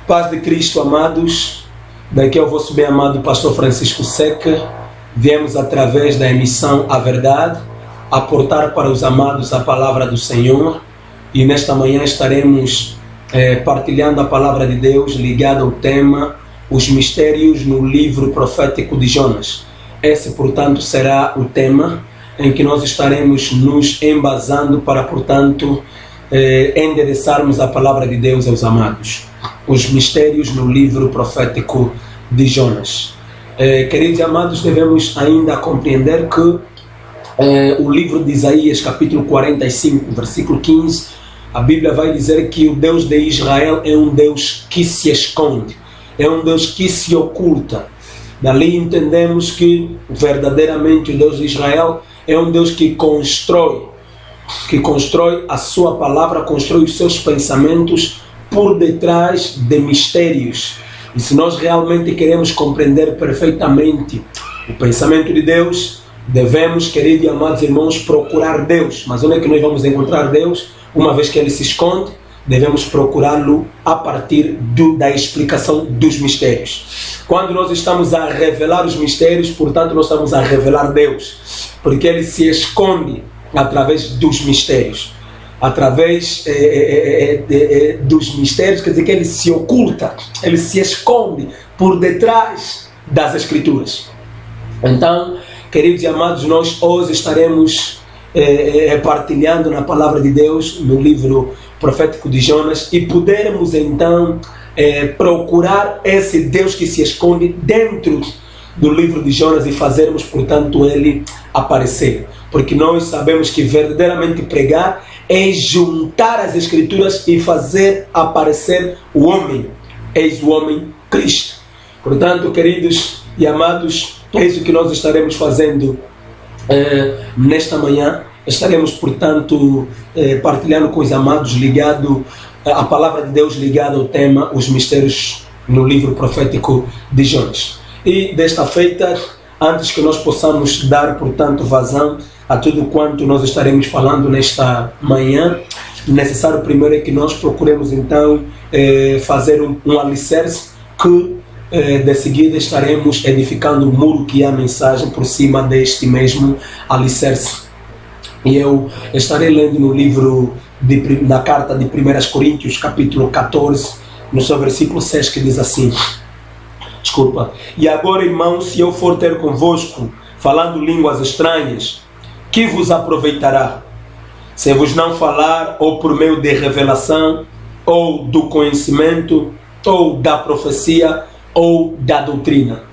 Paz de Cristo, amados. Daqui é o vosso bem-amado pastor Francisco Seca. Viemos através da emissão A Verdade, aportar para os amados a palavra do Senhor. E nesta manhã estaremos partilhando a palavra de Deus ligada ao tema Os Mistérios no livro profético de Jonas. Esse, portanto, será o tema em que nós estaremos nos embasando para, portanto, endereçarmos a palavra de Deus aos amados. Os mistérios no livro profético de Jonas. Queridos e amados, devemos ainda compreender que o livro de Isaías, capítulo 45, versículo 15, a Bíblia vai dizer que o Deus de Israel é um Deus que se esconde, é um Deus que se oculta. Dali entendemos que verdadeiramente o Deus de Israel é um Deus que constrói a sua palavra, constrói os seus pensamentos por detrás de mistérios. E se nós realmente queremos compreender perfeitamente o pensamento de Deus, devemos, queridos e amados irmãos, procurar Deus. Mas onde é que nós vamos encontrar Deus? Uma vez que Ele se esconde, devemos procurá-lo a partir da explicação dos mistérios. Quando nós estamos a revelar os mistérios, portanto, nós estamos a revelar Deus, porque Ele se esconde através dos mistérios. Através dos mistérios, quer dizer que Ele se oculta, Ele se esconde por detrás das Escrituras. Então, queridos e amados, nós hoje estaremos partilhando na palavra de Deus, no livro profético de Jonas, e podermos então procurar esse Deus que se esconde dentro do livro de Jonas e fazermos, portanto, ele aparecer. Porque nós sabemos que verdadeiramente pregar é juntar as Escrituras e fazer aparecer o homem. Eis o homem Cristo. Portanto, queridos e amados, é isso que nós estaremos fazendo nesta manhã. Estaremos, portanto, partilhando com os amados ligado a palavra de Deus ligada ao tema Os Mistérios no livro profético de Jonas. E desta feita, antes que nós possamos dar, portanto, vazão a tudo quanto nós estaremos falando nesta manhã, necessário primeiro é que nós procuremos então fazer um alicerce que de seguida estaremos edificando o muro que é a mensagem por cima deste mesmo alicerce. E eu estarei lendo no livro na carta de 1 Coríntios, capítulo 14, no seu versículo 6, que diz assim: E agora, irmãos, se eu for ter convosco, falando línguas estranhas, que vos aproveitará? Se vos não falar, ou por meio de revelação, ou do conhecimento, ou da profecia, ou da doutrina.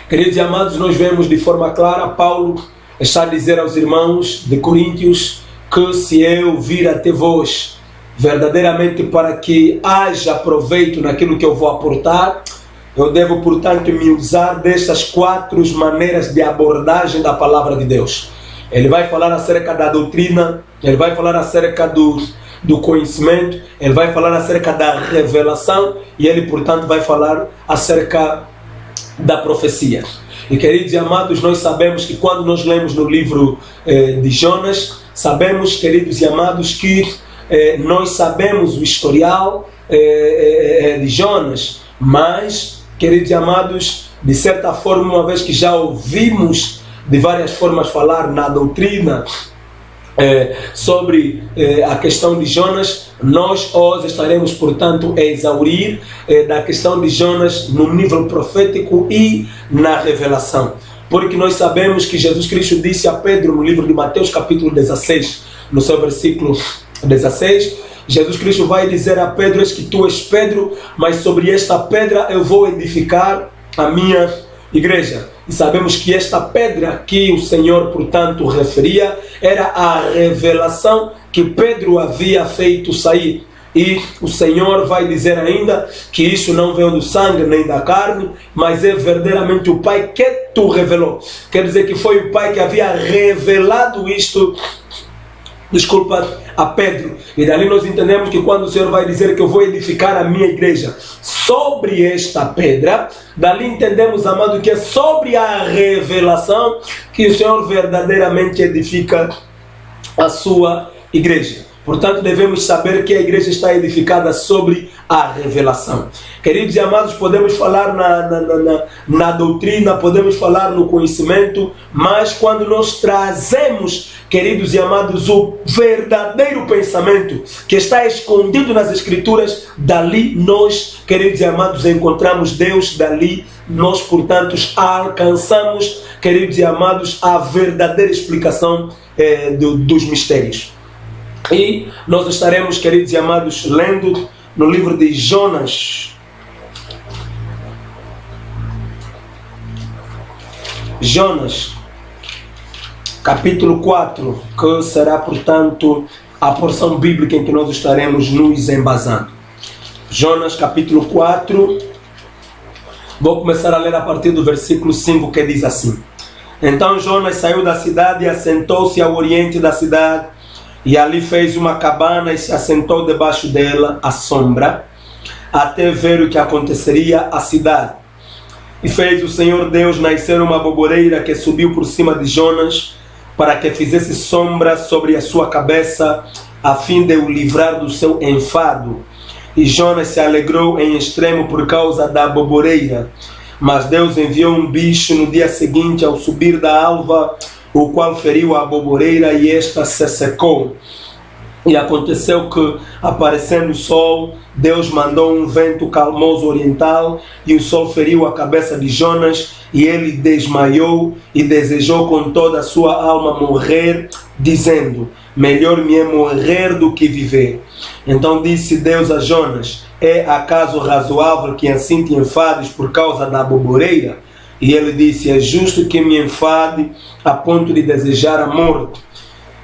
Queridos e amados, nós vemos de forma clara, Paulo está a dizer aos irmãos de Coríntios que se eu vir até vós, verdadeiramente para que haja proveito naquilo que eu vou aportar, eu devo, portanto, me usar destas 4 maneiras de abordagem da palavra de Deus. Ele vai falar acerca da doutrina, ele vai falar acerca do conhecimento, ele vai falar acerca da revelação e ele, portanto, vai falar acerca da profecia. E, queridos e amados, nós sabemos que quando nós lemos no livro de Jonas, sabemos, queridos e amados, que nós sabemos o historial de Jonas, mas, queridos e amados, de certa forma, uma vez que já ouvimos de várias formas falar na doutrina sobre a questão de Jonas, nós hoje estaremos, portanto, a exaurir da questão de Jonas no nível profético e na revelação. Porque nós sabemos que Jesus Cristo disse a Pedro no livro de Mateus capítulo 16, no seu versículo 16, Jesus Cristo vai dizer a Pedro: eis que tu és Pedro, mas sobre esta pedra eu vou edificar a minha igreja. E sabemos que esta pedra que o Senhor, portanto, referia era a revelação que Pedro havia feito sair. E o Senhor vai dizer ainda que isso não veio do sangue nem da carne, mas é verdadeiramente o Pai que tu revelou. Quer dizer que foi o Pai que havia revelado isto, a Pedro. E dali nós entendemos que quando o Senhor vai dizer que eu vou edificar a minha igreja sobre esta pedra, dali entendemos, amado, que é sobre a revelação que o Senhor verdadeiramente edifica a sua igreja. Portanto, devemos saber que a igreja está edificada sobre a revelação. Queridos e amados, podemos falar na doutrina, podemos falar no conhecimento, mas quando nós trazemos, queridos e amados, o verdadeiro pensamento que está escondido nas Escrituras, dali nós, queridos e amados, encontramos Deus, dali nós, portanto, alcançamos, queridos e amados, a verdadeira explicação dos mistérios. E nós estaremos, queridos e amados, lendo no livro de Jonas. Jonas, capítulo 4, que será, portanto, a porção bíblica em que nós estaremos nos embasando. Jonas, capítulo 4, vou começar a ler a partir do versículo 5, que diz assim: Então Jonas saiu da cidade e assentou-se ao oriente da cidade, e ali fez uma cabana e se assentou debaixo dela, à sombra, até ver o que aconteceria à cidade. E fez o Senhor Deus nascer uma boboreira que subiu por cima de Jonas, para que fizesse sombra sobre a sua cabeça, a fim de o livrar do seu enfado. E Jonas se alegrou em extremo por causa da boboreira. Mas Deus enviou um bicho no dia seguinte, ao subir da alva, o qual feriu a boboreira e esta se secou. E aconteceu que, aparecendo o sol, Deus mandou um vento calmoso oriental, e o sol feriu a cabeça de Jonas, e ele desmaiou e desejou com toda a sua alma morrer, dizendo: melhor me é morrer do que viver. Então disse Deus a Jonas: é acaso razoável que assim te enfades por causa da boboreira? E ele disse: é justo que me enfade a ponto de desejar a morte.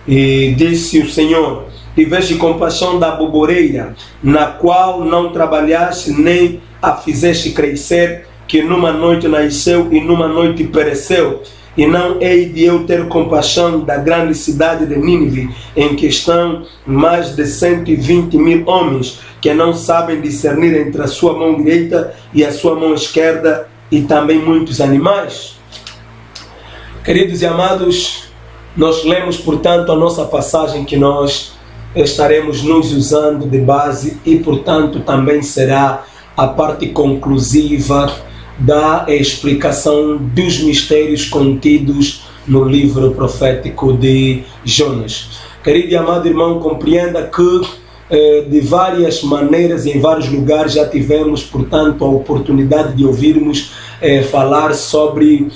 E disse o Senhor: tiveste compaixão da boboreira, na qual não trabalhaste nem a fizeste crescer, que numa noite nasceu e numa noite pereceu. E não hei de eu ter compaixão da grande cidade de Nínive, em que estão mais de 120.000 homens, que não sabem discernir entre a sua mão direita e a sua mão esquerda, e também muitos animais. Queridos e amados, nós lemos, portanto, a nossa passagem que nós estaremos nos usando de base, e, portanto, também será a parte conclusiva da explicação dos mistérios contidos no livro profético de Jonas. Querido e amado irmão, compreenda que de várias maneiras e em vários lugares já tivemos, portanto, a oportunidade de ouvirmos falar sobre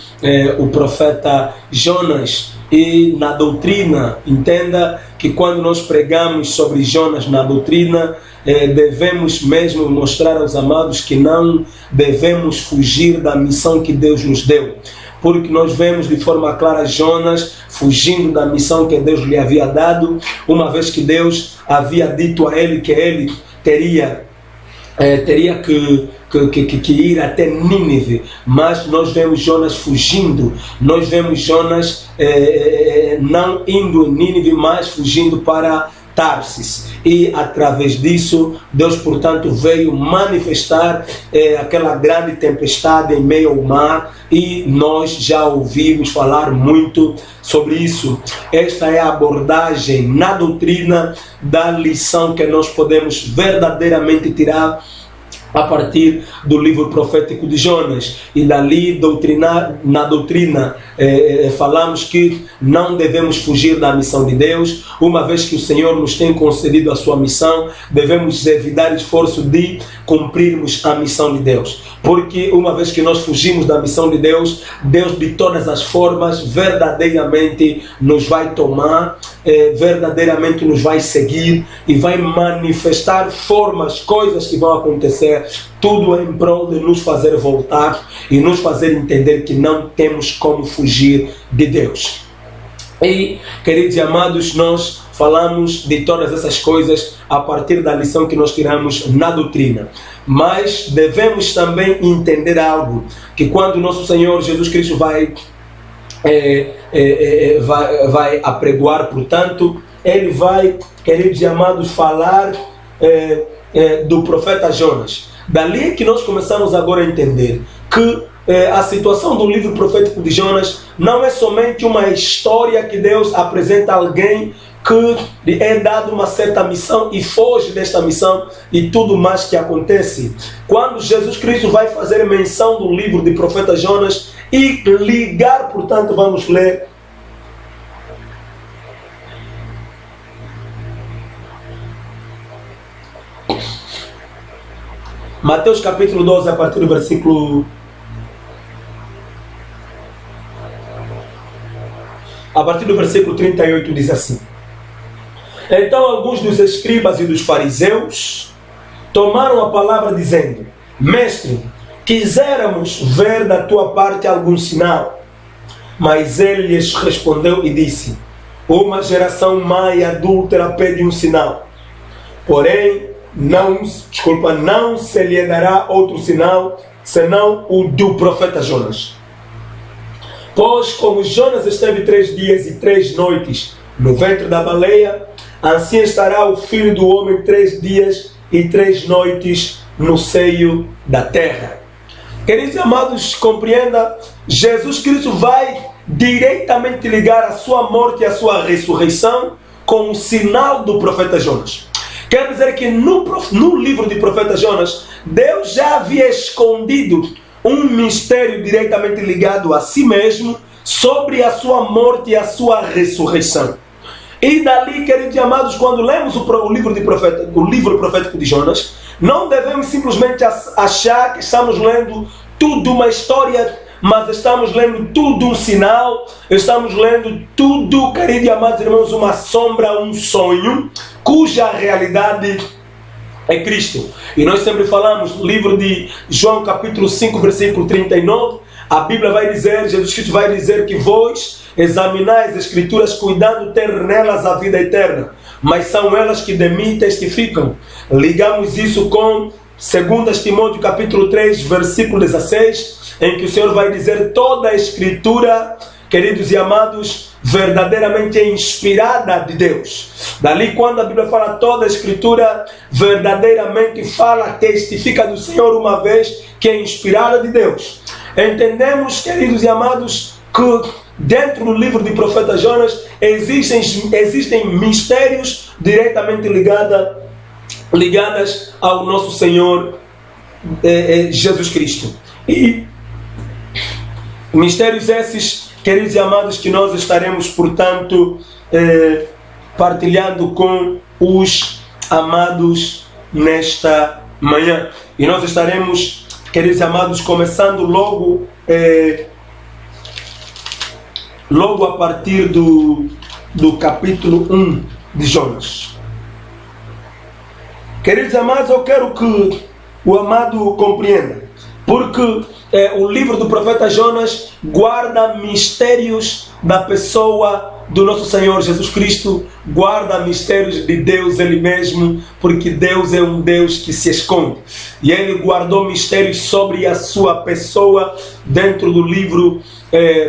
o profeta Jonas. E na doutrina, entenda que quando nós pregamos sobre Jonas na doutrina, devemos mesmo mostrar aos amados que não devemos fugir da missão que Deus nos deu. Porque nós vemos de forma clara Jonas fugindo da missão que Deus lhe havia dado, uma vez que Deus havia dito a ele que ele teria que ir até Nínive. Mas nós vemos Jonas fugindo, nós vemos Jonas não indo em Nínive, mas fugindo para Tarsis. E através disso, Deus, portanto, veio manifestar aquela grande tempestade em meio ao mar, e nós já ouvimos falar muito sobre isso. Esta é a abordagem na doutrina da lição que nós podemos verdadeiramente tirar a partir do livro profético de Jonas. E dali, na doutrina, falamos que não devemos fugir da missão de Deus. Uma vez que o Senhor nos tem concedido a sua missão, devemos evitar esforço de cumprirmos a missão de Deus. Porque uma vez que nós fugimos da missão de Deus, Deus de todas as formas verdadeiramente nos vai tomar, verdadeiramente nos vai seguir e vai manifestar formas, coisas que vão acontecer, tudo em prol de nos fazer voltar e nos fazer entender que não temos como fugir de Deus. E, queridos e amados, nós falamos de todas essas coisas a partir da lição que nós tiramos na doutrina. Mas devemos também entender algo, que quando nosso Senhor Jesus Cristo vai apregoar, portanto, ele vai, queridos e amados, falar do profeta Jonas. Dali é que nós começamos agora a entender que a situação do livro profético de Jonas não é somente uma história que Deus apresenta a alguém que lhe é dada uma certa missão e foge desta missão e tudo mais que acontece. Quando Jesus Cristo vai fazer menção do livro do profeta Jonas e ligar, portanto, vamos ler Mateus capítulo 12, a partir do versículo... A partir do versículo 38 diz assim: Então alguns dos escribas e dos fariseus tomaram a palavra dizendo: Mestre, quiséramos ver da tua parte algum sinal. Mas ele lhes respondeu e disse: Uma geração má e adúltera pede um sinal. Porém, não se lhe dará outro sinal, senão o do profeta Jonas. Pois como Jonas esteve 3 dias e 3 noites no ventre da baleia, assim estará o Filho do Homem 3 dias e 3 noites no seio da terra. Queridos amados, compreenda, Jesus Cristo vai diretamente ligar a sua morte e a sua ressurreição com o sinal do profeta Jonas. Quer dizer que no livro do profeta Jonas, Deus já havia escondido um mistério diretamente ligado a si mesmo sobre a sua morte e a sua ressurreição. E dali, queridos amados, quando lemos o livro profético de Jonas, não devemos simplesmente achar que estamos lendo tudo uma história, mas estamos lendo tudo um sinal, estamos lendo tudo, queridos e amados irmãos, uma sombra, um sonho, cuja realidade é Cristo. E nós sempre falamos no livro de João capítulo 5, versículo 39, a Bíblia vai dizer, Jesus Cristo vai dizer que vós examinais as Escrituras cuidando ter nelas a vida eterna, mas são elas que de mim testificam. Ligamos isso com 2 Timóteo capítulo 3, versículo 16, em que o Senhor vai dizer toda a Escritura, queridos e amados, verdadeiramente é inspirada de Deus. Dali quando a Bíblia fala toda a Escritura, verdadeiramente fala, testifica do Senhor uma vez que é inspirada de Deus. Entendemos, queridos e amados, que dentro do livro do profeta Jonas existem mistérios diretamente ligadas ao nosso Senhor Jesus Cristo. E mistérios esses, queridos e amados, que nós estaremos, portanto, partilhando com os amados nesta manhã. E nós estaremos, queridos e amados, começando logo a partir do capítulo 1 de Jonas. Queridos amados, eu quero que o amado compreenda, porque o livro do profeta Jonas guarda mistérios da pessoa do nosso Senhor Jesus Cristo, guarda mistérios de Deus Ele mesmo, porque Deus é um Deus que se esconde. E Ele guardou mistérios sobre a sua pessoa dentro do livro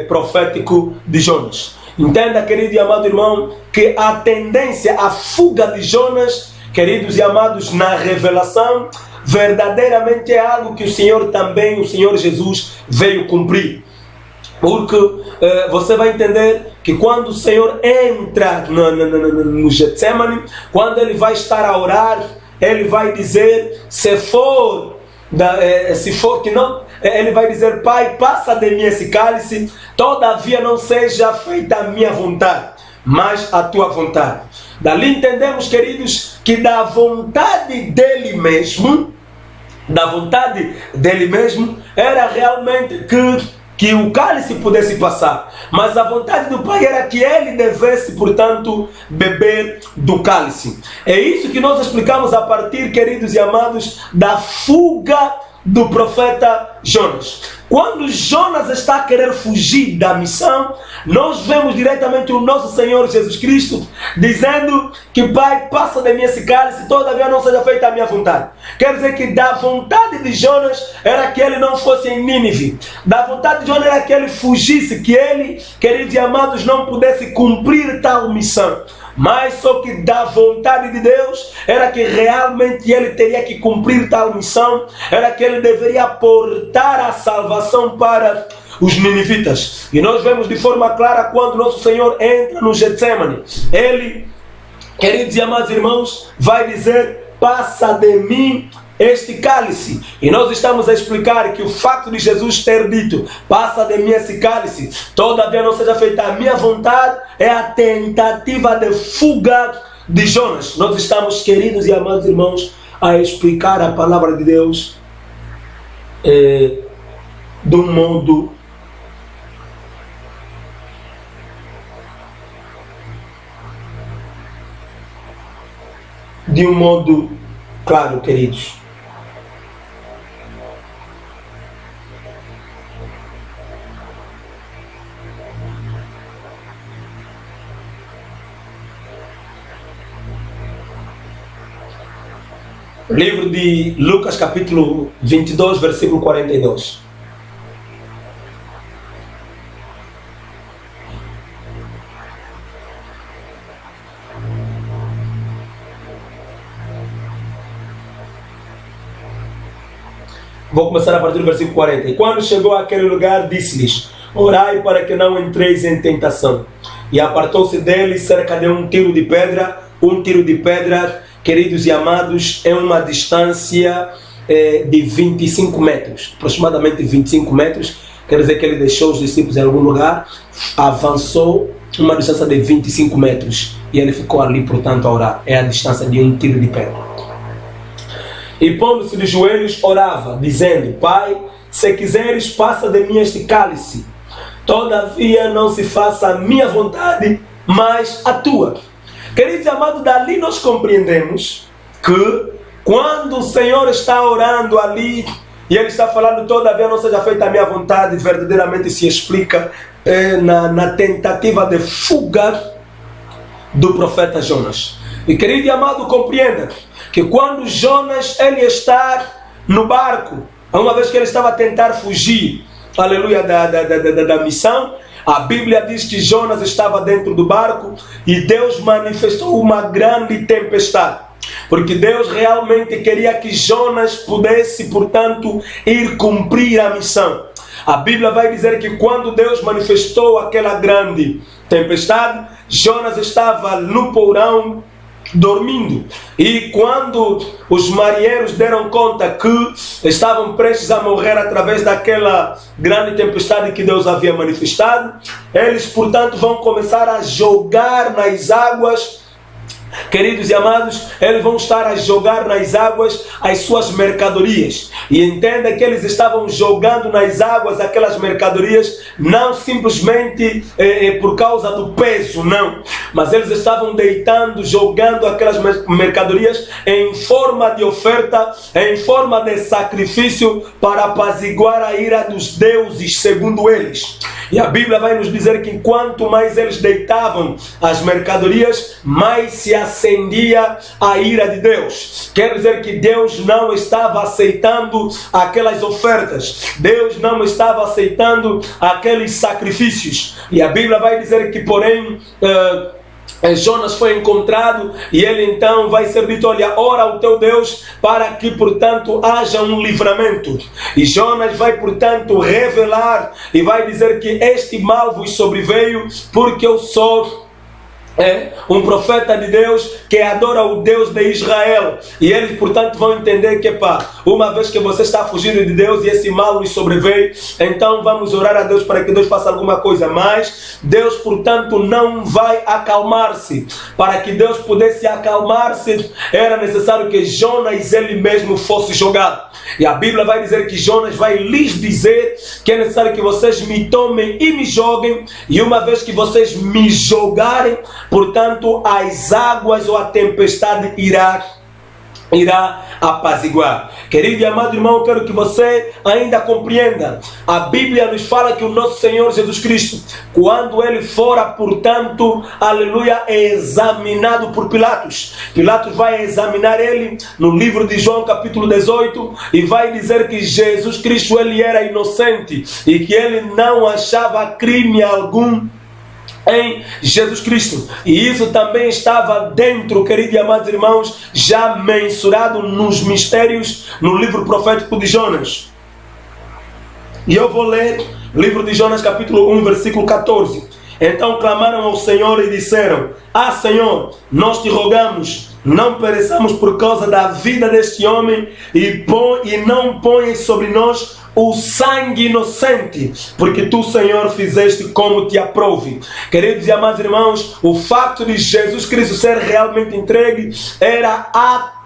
profético de Jonas. Entenda, querido e amado irmão, que a tendência, a fuga de Jonas, queridos e amados, na revelação, verdadeiramente é algo que o Senhor Jesus veio cumprir. Porque você vai entender que quando o Senhor entra no Getsemane, quando Ele vai estar a orar, Ele vai dizer, Ele vai dizer: Pai, passa de mim esse cálice, todavia não seja feita a minha vontade, mas a tua vontade. Dali entendemos, queridos, que da vontade dele mesmo era realmente que o cálice pudesse passar, mas a vontade do Pai era que ele devesse, portanto, beber do cálice. É isso que nós explicamos a partir, queridos e amados, da fuga do profeta Jonas. Quando Jonas está a querer fugir da missão, nós vemos diretamente o nosso Senhor Jesus Cristo dizendo que: Pai, passa de mim esse cálice, todavia não seja feita a minha vontade. Quer dizer que da vontade de Jonas era que ele não fosse em Nínive. Da vontade de Jonas era que ele fugisse, que ele, queridos e amados, não pudesse cumprir tal missão. Mas só que da vontade de Deus era que realmente ele teria que cumprir tal missão, era que ele deveria portar a salvação para os ninivitas. E nós vemos de forma clara quando nosso Senhor entra no Getsemane. Ele queridos e amados irmãos, vai dizer: passa de mim este cálice. E nós estamos a explicar que o fato de Jesus ter dito: passa de mim esse cálice, todavia não seja feita a minha vontade, é a tentativa de fuga de Jonas. Nós estamos, queridos e amados irmãos, a explicar a palavra de Deus de um modo claro, queridos. Livro de Lucas, capítulo 22, versículo 42. Vou começar a partir do versículo 40. E quando chegou àquele lugar, disse-lhes: orai para que não entreis em tentação. E apartou-se deles cerca de um tiro de pedra. Um tiro de pedra, queridos e amados, é uma distância de 25 metros. Aproximadamente 25 metros. Quer dizer que ele deixou os discípulos em algum lugar, avançou uma distância de 25 metros. E ele ficou ali, portanto, a orar. É a distância de um tiro de pedra. E pondo-se de joelhos, orava, dizendo: Pai, se quiseres, passa de mim este cálice. Todavia não se faça a minha vontade, mas a tua. Queridos amados, dali nós compreendemos que quando o Senhor está orando ali, e Ele está falando: todavia não seja feita a minha vontade, verdadeiramente se explica na tentativa de fuga do profeta Jonas. E querido e amado, compreenda que quando Jonas ele está no barco, uma vez que ele estava a tentar fugir, aleluia, da missão, a Bíblia diz que Jonas estava dentro do barco e Deus manifestou uma grande tempestade. Porque Deus realmente queria que Jonas pudesse, portanto, ir cumprir a missão. A Bíblia vai dizer que quando Deus manifestou aquela grande tempestade, Jonas estava no porão dormindo. E quando os marinheiros deram conta que estavam prestes a morrer através daquela grande tempestade que Deus havia manifestado, eles, portanto, vão começar a jogar nas águas. Queridos e amados, eles vão estar a jogar nas águas as suas mercadorias. E entenda que eles estavam jogando nas águas aquelas mercadorias não simplesmente por causa do peso, não. Mas eles estavam deitando, jogando aquelas mercadorias em forma de oferta, em forma de sacrifício para apaziguar a ira dos deuses, segundo eles. E a Bíblia vai nos dizer que quanto mais eles deitavam as mercadorias, mais se acendia a ira de Deus. Quer dizer que Deus não estava aceitando aquelas ofertas. Deus não estava aceitando aqueles sacrifícios. E a Bíblia vai dizer que, porém, Jonas foi encontrado e ele então vai ser dito: olha, ora ao teu Deus para que, portanto, haja um livramento. E Jonas vai, portanto, revelar e vai dizer que este mal vos sobreveio porque eu sou um profeta de Deus que adora o Deus de Israel. E eles, portanto, vão entender que, uma vez que você está fugindo de Deus e esse mal nos sobreveio, então vamos orar a Deus para que Deus faça alguma coisa. Mas Deus, portanto, não vai acalmar-se. Para que Deus pudesse acalmar-se, era necessário que Jonas ele mesmo fosse jogado. E a Bíblia vai dizer que Jonas vai lhes dizer que é necessário que vocês me tomem e me joguem. E uma vez que vocês me jogarem, portanto, as águas ou a tempestade irá apaziguar. Querido e amado irmão, quero que você ainda compreenda. A Bíblia nos fala que o nosso Senhor Jesus Cristo, quando ele fora, portanto, aleluia, examinado por Pilatos, Pilatos vai examinar ele no livro de João capítulo 18 e vai dizer que Jesus Cristo ele era inocente e que ele não achava crime algum em Jesus Cristo. E isso também estava dentro, queridos e amados irmãos, já mensurado nos mistérios no livro profético de Jonas. E eu vou ler o livro de Jonas capítulo 1, versículo 14. Então clamaram ao Senhor e disseram: Ah, Senhor, nós te rogamos, não pereçamos por causa da vida deste homem, e não ponhas sobre nós o sangue inocente, porque tu, Senhor, fizeste como te aprouve. Queridos e amados irmãos, o fato de Jesus Cristo ser realmente entregue era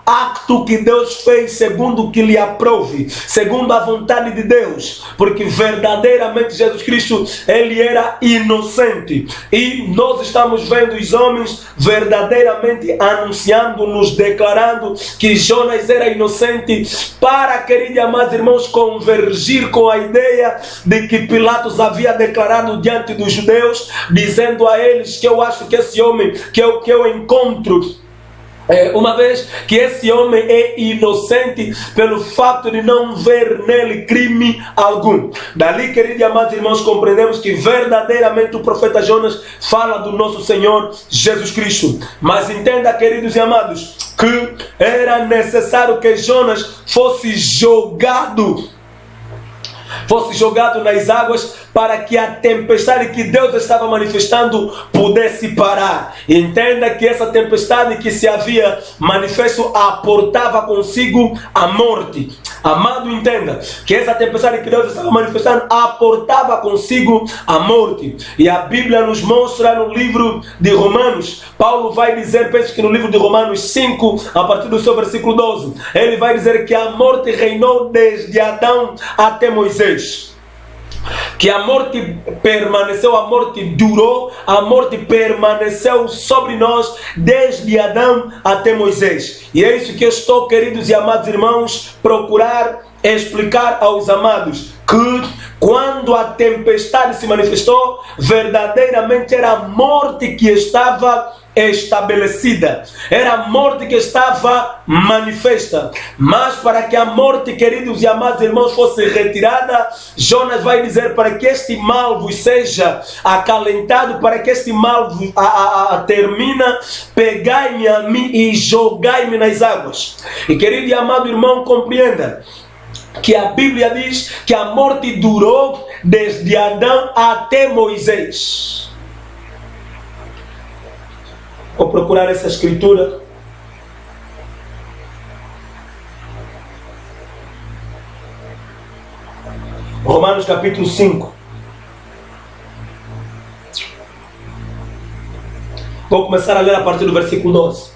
acto que Deus fez segundo o que lhe aprouve, segundo a vontade de Deus, porque verdadeiramente Jesus Cristo, ele era inocente, e nós estamos vendo os homens verdadeiramente anunciando, nos declarando que Jonas era inocente, para, queridos e amados irmãos, convergir com a ideia de que Pilatos havia declarado diante dos judeus, dizendo a eles que eu acho que esse homem que eu encontro, uma vez que esse homem é inocente pelo fato de não ver nele crime algum. Dali, queridos e amados irmãos, compreendemos que verdadeiramente o profeta Jonas fala do nosso Senhor Jesus Cristo. Mas entenda, queridos e amados, que era necessário que Jonas fosse jogado nas águas, para que a tempestade que Deus estava manifestando pudesse parar. Entenda que essa tempestade que se havia manifesto aportava consigo a morte. Amado, entenda que essa tempestade que Deus estava manifestando aportava consigo a morte. E a Bíblia nos mostra no livro de Romanos, Paulo vai dizer, penso que no livro de Romanos 5, a partir do seu versículo 12, ele vai dizer que a morte reinou desde Adão até Moisés. Que a morte permaneceu, a morte durou, a morte permaneceu sobre nós desde Adão até Moisés. E é isso que eu estou, queridos e amados irmãos, procurar explicar aos amados, que quando a tempestade se manifestou, verdadeiramente era a morte que estava estabelecida, era a morte que estava manifesta. Mas para que a morte, queridos e amados irmãos, fosse retirada, Jonas vai dizer: para que este mal vos seja acalentado, para que este mal termina, pegai-me a mim e jogai-me nas águas. E, querido e amado irmão, compreenda que a Bíblia diz que a morte durou desde Adão até Moisés. Vou procurar essa escritura. Romanos capítulo 5. Vou começar a ler a partir do versículo 12.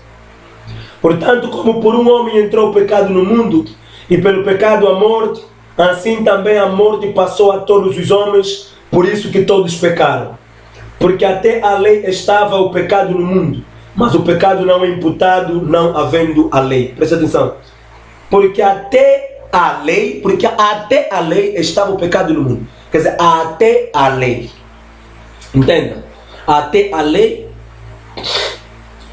Portanto, como por um homem entrou o pecado no mundo, e pelo pecado a morte, assim também a morte passou a todos os homens, por isso que todos pecaram. Porque até a lei estava o pecado no mundo, mas o pecado não é imputado, não havendo a lei. Presta atenção. Porque até a lei estava o pecado no mundo. Quer dizer, até a lei. Entenda? Até a lei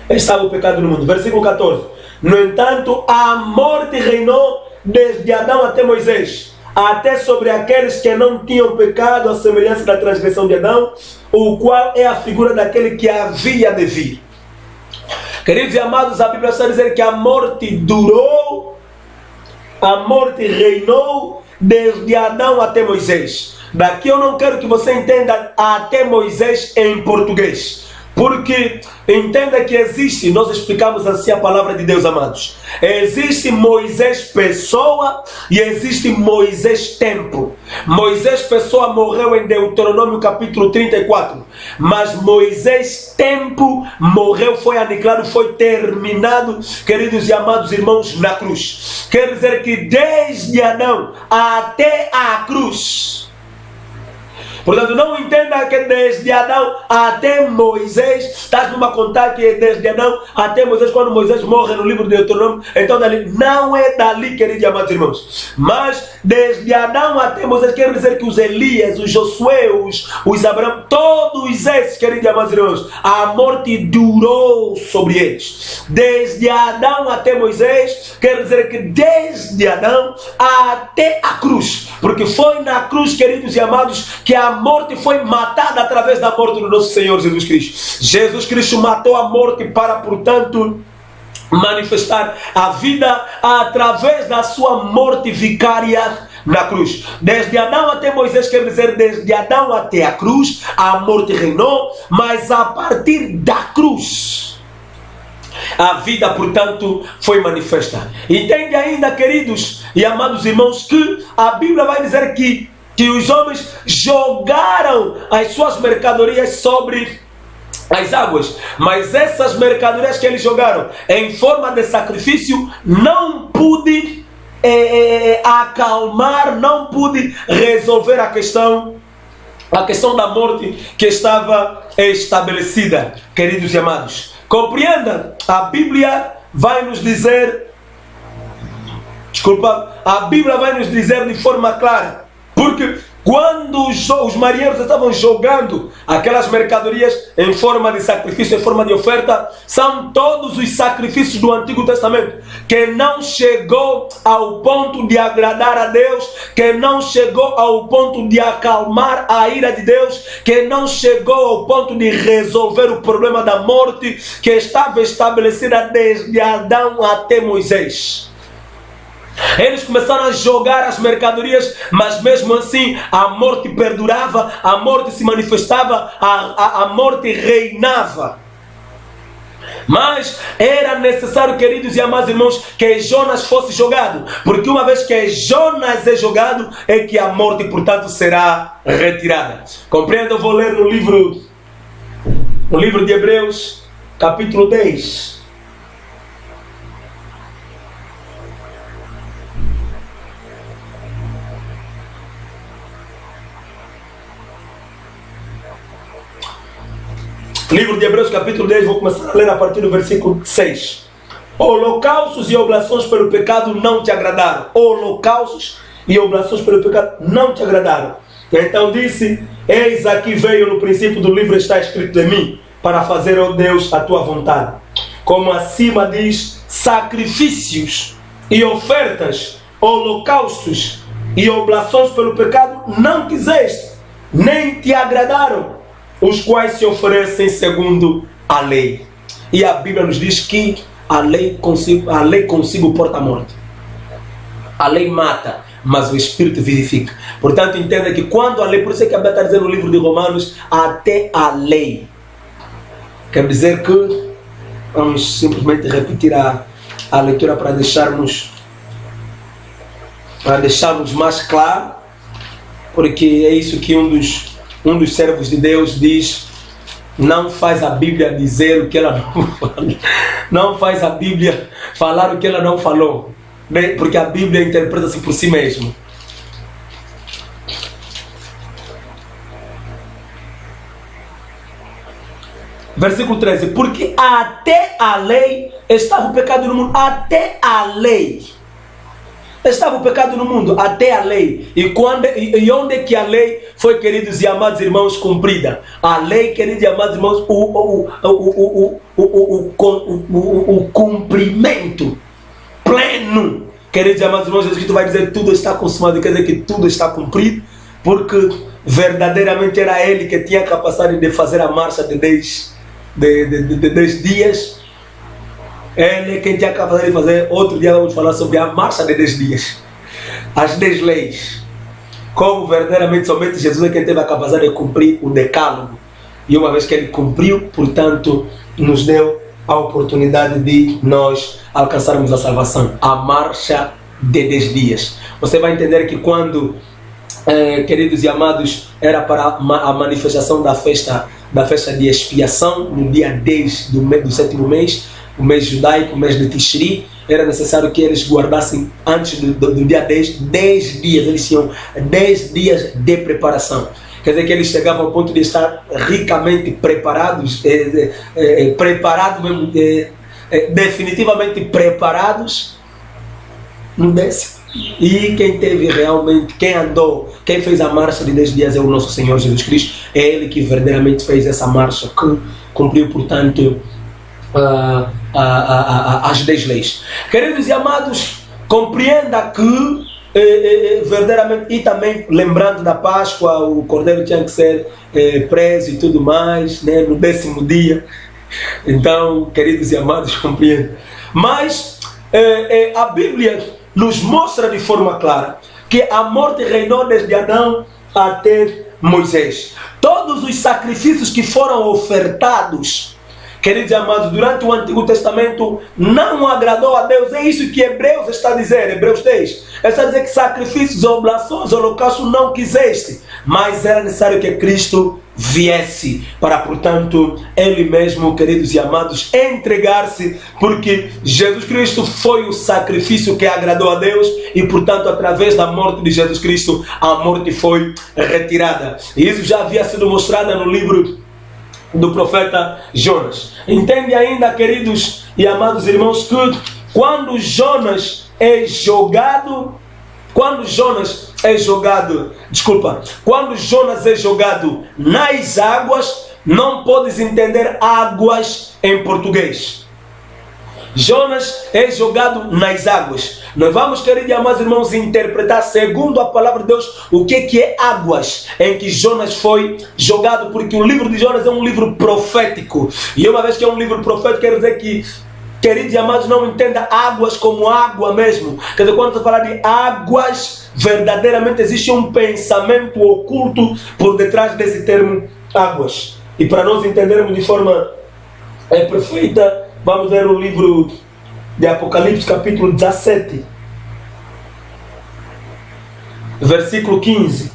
estava o pecado no mundo. Versículo 14. No entanto, a morte reinou desde Adão até Moisés, até sobre aqueles que não tinham pecado, à semelhança da transgressão de Adão, o qual é a figura daquele que havia de vir. Queridos e amados, a Bíblia está dizendo que a morte durou, a morte reinou desde Adão até Moisés. Daqui eu não quero que você entenda até Moisés em português, porque entenda que existe, nós explicamos assim a palavra de Deus, amados. Existe Moisés pessoa e existe Moisés tempo. Moisés pessoa morreu em Deuteronômio capítulo 34. Mas Moisés tempo morreu, foi aniquilado, foi terminado, queridos e amados irmãos, na cruz. Quer dizer que desde Adão até a cruz. Portanto, não entenda que desde Adão até Moisés, estás numa contar que é desde Adão até Moisés, quando Moisés morre no livro de Deuteronômio, então dali, não é dali, queridos e amados irmãos. Mas desde Adão até Moisés, quer dizer que os Elias, os Josué, os Abraão, todos esses, queridos e amados irmãos, a morte durou sobre eles. Desde Adão até Moisés, quer dizer que desde Adão até a cruz, porque foi na cruz, queridos e amados, que a morte foi matada através da morte do nosso Senhor Jesus Cristo. Jesus Cristo matou a morte para, portanto, manifestar a vida através da sua morte vicária na cruz. Desde Adão até Moisés, quer dizer, desde Adão até a cruz, a morte reinou, mas a partir da cruz, a vida, portanto, foi manifesta. Entende ainda, queridos e amados irmãos, que a Bíblia vai dizer que os homens jogaram as suas mercadorias sobre as águas, mas essas mercadorias que eles jogaram em forma de sacrifício não pude acalmar, não pude resolver a questão da morte que estava estabelecida. Queridos e amados, compreenda, a Bíblia vai nos dizer, a Bíblia vai nos dizer de forma clara, porque quando os marinheiros estavam jogando aquelas mercadorias em forma de sacrifício, em forma de oferta, são todos os sacrifícios do Antigo Testamento que não chegou ao ponto de agradar a Deus, que não chegou ao ponto de acalmar a ira de Deus, que não chegou ao ponto de resolver o problema da morte que estava estabelecida desde Adão até Moisés. Eles começaram a jogar as mercadorias, mas mesmo assim a morte perdurava, a morte se manifestava, a morte reinava. Mas era necessário, queridos e amados irmãos, que Jonas fosse jogado, porque uma vez que Jonas é jogado, é que a morte, portanto, será retirada. Compreenda? Eu vou ler no livro de Hebreus, capítulo 10. Livro de Hebreus, capítulo 10, vou começar a ler a partir do versículo 6. Holocaustos e oblações pelo pecado não te agradaram. Holocaustos e oblações pelo pecado não te agradaram. Então disse: eis aqui veio no princípio do livro está escrito de mim, para fazer, ó Deus, a tua vontade. Como acima diz, sacrifícios e ofertas, holocaustos e oblações pelo pecado não quiseste, nem te agradaram, os quais se oferecem segundo a lei. E a Bíblia nos diz que a lei consigo porta a morte. A lei mata, mas o Espírito vivifica. Portanto, entenda que quando a lei, por isso é que a Bíblia está dizendo no livro de Romanos, até a lei. Quer dizer que, vamos simplesmente repetir a leitura para deixarmos mais claro, porque é isso que um dos servos de Deus diz: não faz a Bíblia dizer o que ela não fala, não faz a Bíblia falar o que ela não falou, porque a Bíblia interpreta-se por si mesma. Versículo 13: porque até a lei estava o pecado no mundo, até a lei. Estava o pecado no mundo, até a lei. E onde é que a lei foi, queridos e amados irmãos, cumprida? A lei, queridos e amados irmãos, o cumprimento pleno. Queridos e amados irmãos, Jesus Cristo vai dizer: tudo está consumado, quer dizer que tudo está cumprido, porque verdadeiramente era Ele que tinha a capacidade de fazer a marcha de 10 dias. Ele é quem tinha a capacidade de fazer. Outro dia vamos falar sobre a marcha de 10 dias, as 10 leis. Como verdadeiramente somente Jesus é quem teve a capacidade de cumprir o decálogo. E uma vez que Ele cumpriu, portanto, nos deu a oportunidade de nós alcançarmos a salvação. A marcha de 10 dias. Você vai entender que quando, queridos e amados, era para a manifestação da festa de expiação, no dia 10 do 7º mês, o mês judaico, o mês de Tishri, era necessário que eles guardassem antes do dia 10 dias. Eles tinham 10 dias de preparação. Quer dizer que eles chegavam ao ponto de estar ricamente preparados, definitivamente preparados no 10º. E quem teve realmente, quem fez a marcha de 10 dias é o nosso Senhor Jesus Cristo. É Ele que verdadeiramente fez essa marcha, que cumpriu, portanto, as 10 leis. Queridos e amados, compreenda que verdadeiramente, e também lembrando da Páscoa, o cordeiro tinha que ser preso e tudo mais, né, no 10º dia. Então, queridos e amados, compreenda. Mas a Bíblia nos mostra de forma clara que a morte reinou desde Adão até Moisés. Todos os sacrifícios que foram ofertados, queridos e amados, durante o Antigo Testamento, não agradou a Deus. É isso que Hebreus está a dizer, Hebreus 10. Está a dizer que sacrifícios, oblações, holocaustos não quiseste, mas era necessário que Cristo viesse para, portanto, Ele mesmo, queridos e amados, entregar-se, porque Jesus Cristo foi o sacrifício que agradou a Deus e, portanto, através da morte de Jesus Cristo, a morte foi retirada. E isso já havia sido mostrado no livro do profeta Jonas. Entende ainda, queridos e amados irmãos, que quando Jonas é jogado nas águas, não podes entender águas em português. Jonas é jogado nas águas. Nós vamos, queridos e amados irmãos, interpretar segundo a palavra de Deus o que é águas em que Jonas foi jogado, porque o livro de Jonas é um livro profético. E uma vez que é um livro profético, quer dizer que, queridos e amados, não entenda águas como água mesmo. Quer dizer, quando você fala de águas, verdadeiramente existe um pensamento oculto por detrás desse termo águas. E para nós entendermos de forma perfeita, vamos ver o livro de Apocalipse, capítulo 17, versículo 15.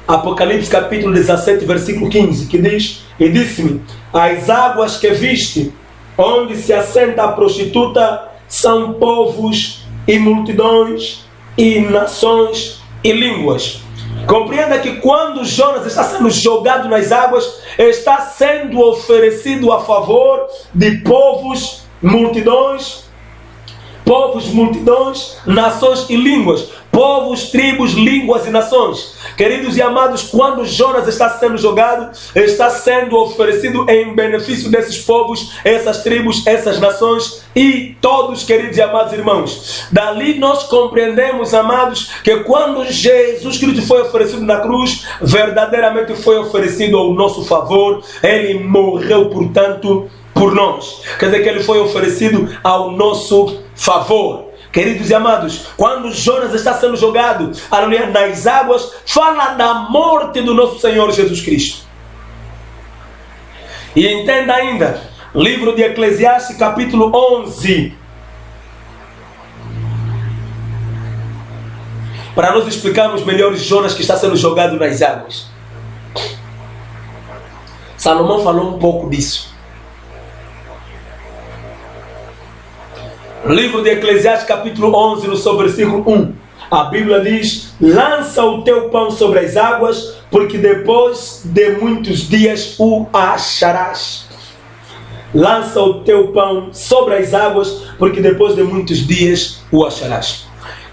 Apocalipse, capítulo 17, versículo 15, que diz: E disse-me, as águas que viste, onde se assenta a prostituta, são povos e multidões e nações e línguas. Compreenda que quando Jonas está sendo jogado nas águas, está sendo oferecido a favor de povos, multidões, nações e línguas. Povos, tribos, línguas e nações. Queridos e amados, quando Jonas está sendo jogado, está sendo oferecido em benefício desses povos, essas tribos, essas nações e todos, queridos e amados irmãos. Dali nós compreendemos, amados, que quando Jesus Cristo foi oferecido na cruz, verdadeiramente foi oferecido ao nosso favor. Ele morreu, portanto, por nós. Quer dizer que ele foi oferecido ao nosso favor. Queridos e amados, quando Jonas está sendo jogado nas águas, fala da morte do nosso Senhor Jesus Cristo. E entenda ainda, livro de Eclesiastes, capítulo 11. Para nós explicarmos melhor Jonas que está sendo jogado nas águas. Salomão falou um pouco disso. Livro de Eclesiastes, capítulo 11, no seu versículo 1. A Bíblia diz: lança o teu pão sobre as águas, porque depois de muitos dias o acharás. Lança o teu pão sobre as águas, porque depois de muitos dias o acharás.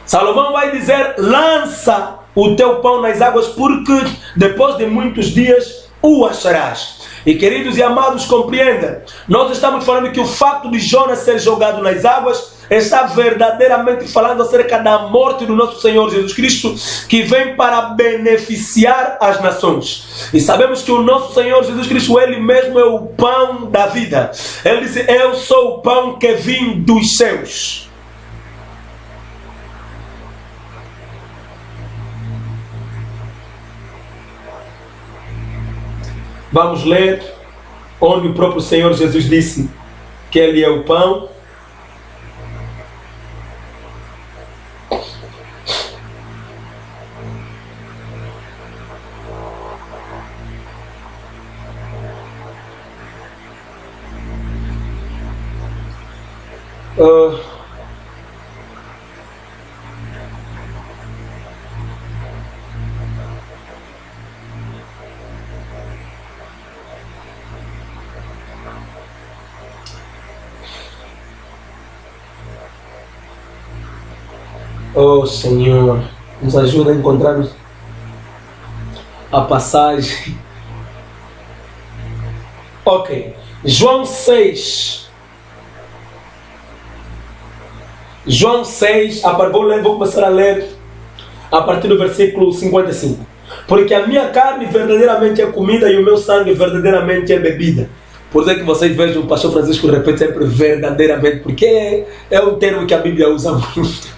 Salomão vai dizer: lança o teu pão nas águas, porque depois de muitos dias o acharás. E queridos e amados, compreenda, nós estamos falando que o fato de Jonas ser jogado nas águas está verdadeiramente falando acerca da morte do nosso Senhor Jesus Cristo, que vem para beneficiar as nações. E sabemos que o nosso Senhor Jesus Cristo, Ele mesmo é o pão da vida. Ele disse: eu sou o pão que vim dos céus. Vamos ler onde o próprio Senhor Jesus disse que Ele é o pão. Oh Senhor, nos ajuda a encontrar a passagem. Ok, João 6. João 6, vou começar a ler a partir do versículo 55. Porque a minha carne verdadeiramente é comida e o meu sangue verdadeiramente é bebida. Por isso é que vocês vejam o pastor Francisco repete sempre verdadeiramente, porque é um termo que a Bíblia usa muito.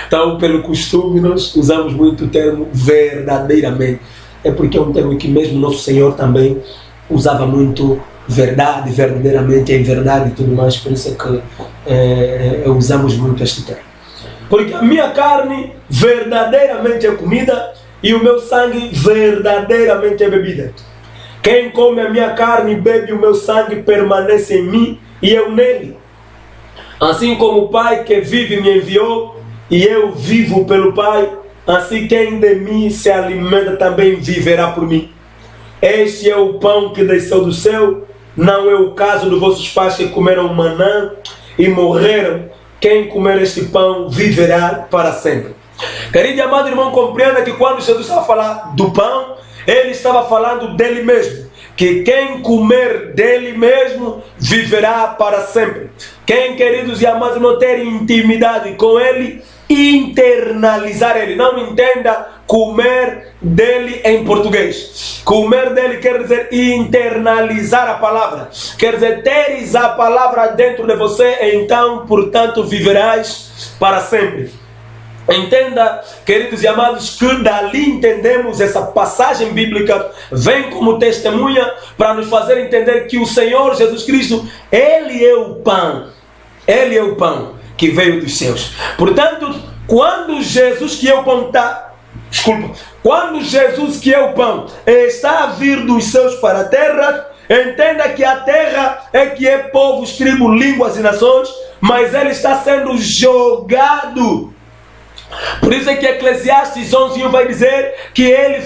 Então, pelo costume, nós usamos muito o termo verdadeiramente. É porque é um termo que mesmo nosso Senhor também usava muito, verdade, verdadeiramente, em verdade e tudo mais. Por isso é que usamos muito este termo. Porque a minha carne verdadeiramente é comida e o meu sangue verdadeiramente é bebida. Quem come a minha carne e bebe o meu sangue permanece em mim e eu nele. Assim como o Pai que vive me enviou e eu vivo pelo Pai, assim quem de mim se alimenta também viverá por mim. Este é o pão que desceu do céu, não é o caso dos vossos pais que comeram maná e morreram. Quem comer este pão viverá para sempre. Querido e amado irmão, compreenda que quando Jesus estava falando do pão, ele estava falando dele mesmo. Que quem comer dele mesmo viverá para sempre. Quem, queridos e amados irmãos, ter intimidade com ele, internalizar ele. Não entenda comer dele em português. Comer dele quer dizer internalizar a palavra. Quer dizer, teres a palavra dentro de você, então, portanto, viverás para sempre. Entenda, queridos e amados, que dali entendemos essa passagem bíblica, vem como testemunha para nos fazer entender que o Senhor Jesus Cristo, Ele é o pão. Ele é o pão que veio dos céus. Portanto, quando Jesus que é o pão quando Jesus que é o pão está a vir dos céus para a terra, entenda que a terra é que é povos, tribos, línguas e nações, mas ele está sendo jogado. Por isso é que Eclesiastes 11:1 vai dizer que ele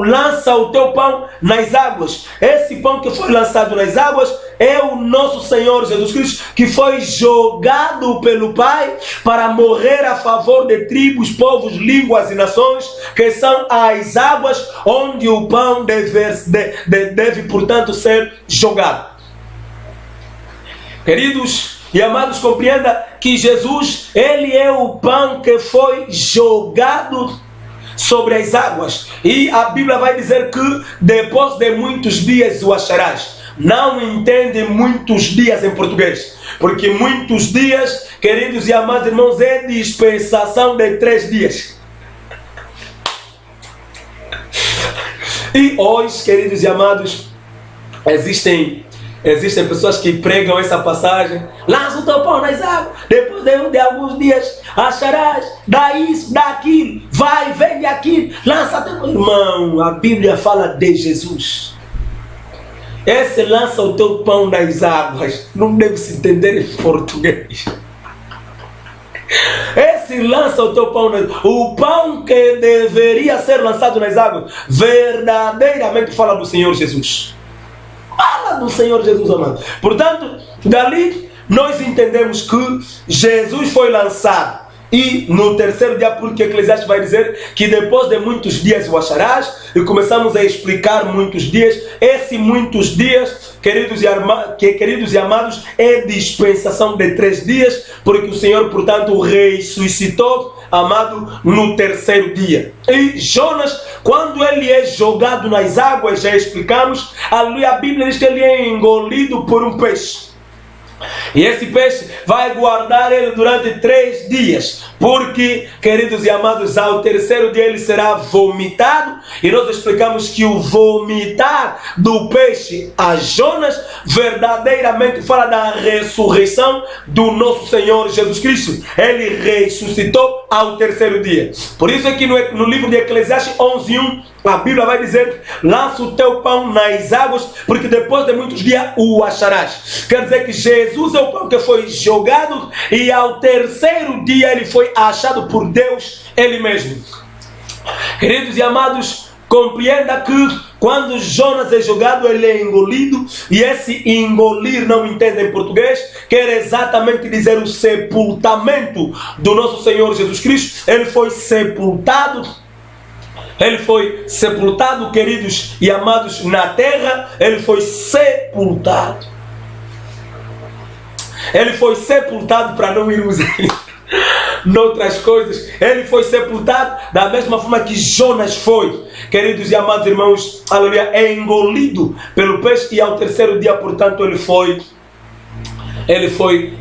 lança o teu pão nas águas. Esse pão que foi lançado nas águas é o nosso Senhor Jesus Cristo, que foi jogado pelo Pai para morrer a favor de tribos, povos, línguas e nações, que são as águas onde o pão deve portanto, ser jogado. Queridos e amados, compreenda que Jesus, ele é o pão que foi jogado sobre as águas. E a Bíblia vai dizer que depois de muitos dias o acharás. Não entende muitos dias em português. Porque muitos dias, queridos e amados irmãos, é dispensação de 3 dias. E hoje, queridos e amados, existem pessoas que pregam essa passagem. Lança o teu pão nas águas, depois de alguns dias acharás, dá isso, dá aquilo, vai, vende aquilo, lança teu pão. Irmão, a Bíblia fala de Jesus. Esse lança o teu pão nas águas não deve se entender em português. Esse lança o teu pão nas águas. O pão que deveria ser lançado nas águas verdadeiramente fala do Senhor Jesus. Fala do Senhor Jesus amado. Portanto, dali nós entendemos que Jesus foi lançado. E no terceiro dia, porque Eclesiastes vai dizer que depois de muitos dias o acharás. E começamos a explicar muitos dias. Esse muitos dias, queridos e amados, é dispensação de 3 dias. Porque o Senhor, portanto, ressuscitou, amado, no terceiro dia. E Jonas, quando ele é jogado nas águas, já explicamos, a Bíblia diz que ele é engolido por um peixe. E esse peixe vai guardar ele durante 3 dias. Porque, queridos e amados, ao terceiro dia ele será vomitado. E nós explicamos que o vomitar do peixe a Jonas verdadeiramente fala da ressurreição do nosso Senhor Jesus Cristo. Ele ressuscitou ao terceiro dia. Por isso é que no livro de Eclesiastes 11:1 a Bíblia vai dizer: lança o teu pão nas águas, porque depois de muitos dias o acharás. Quer dizer que Jesus é o pão que foi jogado e ao terceiro dia ele foi achado por Deus ele mesmo. Queridos e amados, compreenda que quando Jonas é jogado, ele é engolido. E esse engolir, não entende em português, quer exatamente dizer o sepultamento do nosso Senhor Jesus Cristo. Ele foi sepultado. Ele foi sepultado, queridos e amados, na terra. Ele foi sepultado. Ele foi sepultado para não irmos Noutras coisas, ele foi sepultado da mesma forma que Jonas foi. Queridos e amados irmãos, aleluia, é engolido pelo peixe e ao terceiro dia, portanto, ele foi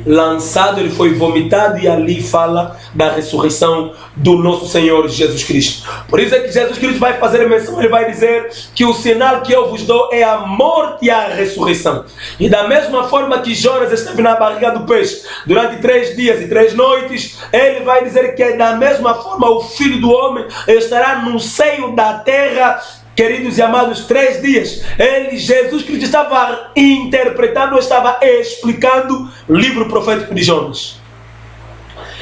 lançado, ele foi vomitado, e ali fala da ressurreição do nosso Senhor Jesus Cristo. Por isso é que Jesus Cristo vai fazer a menção, ele vai dizer que o sinal que eu vos dou é a morte e a ressurreição. E da mesma forma que Jonas esteve na barriga do peixe durante 3 dias e 3 noites, ele vai dizer que da mesma forma o Filho do Homem estará no seio da terra. Queridos e amados, 3 dias, Jesus Cristo estava interpretando, estava explicando o livro profético de Jonas.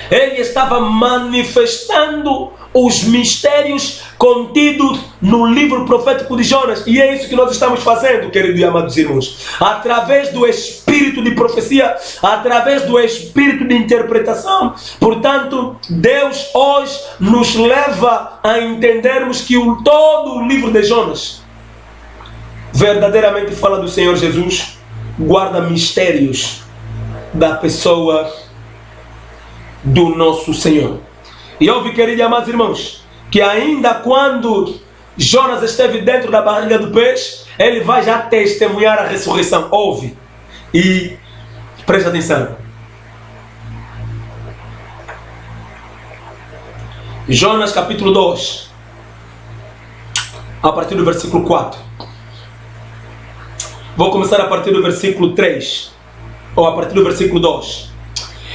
Ele estava manifestando os mistérios contidos no livro profético de Jonas. E é isso que nós estamos fazendo, queridos e amados irmãos. Através do espírito de profecia, através do espírito de interpretação. Portanto, Deus hoje nos leva a entendermos que todo o livro de Jonas verdadeiramente fala do Senhor Jesus, guarda mistérios da pessoa do nosso Senhor. E ouve, queridos e amados irmãos, que ainda quando Jonas esteve dentro da barriga do peixe, ele vai já testemunhar a ressurreição. Ouve e preste atenção. Jonas capítulo 2, a partir do versículo 4. Vou começar a partir do versículo 3, ou a partir do versículo 2.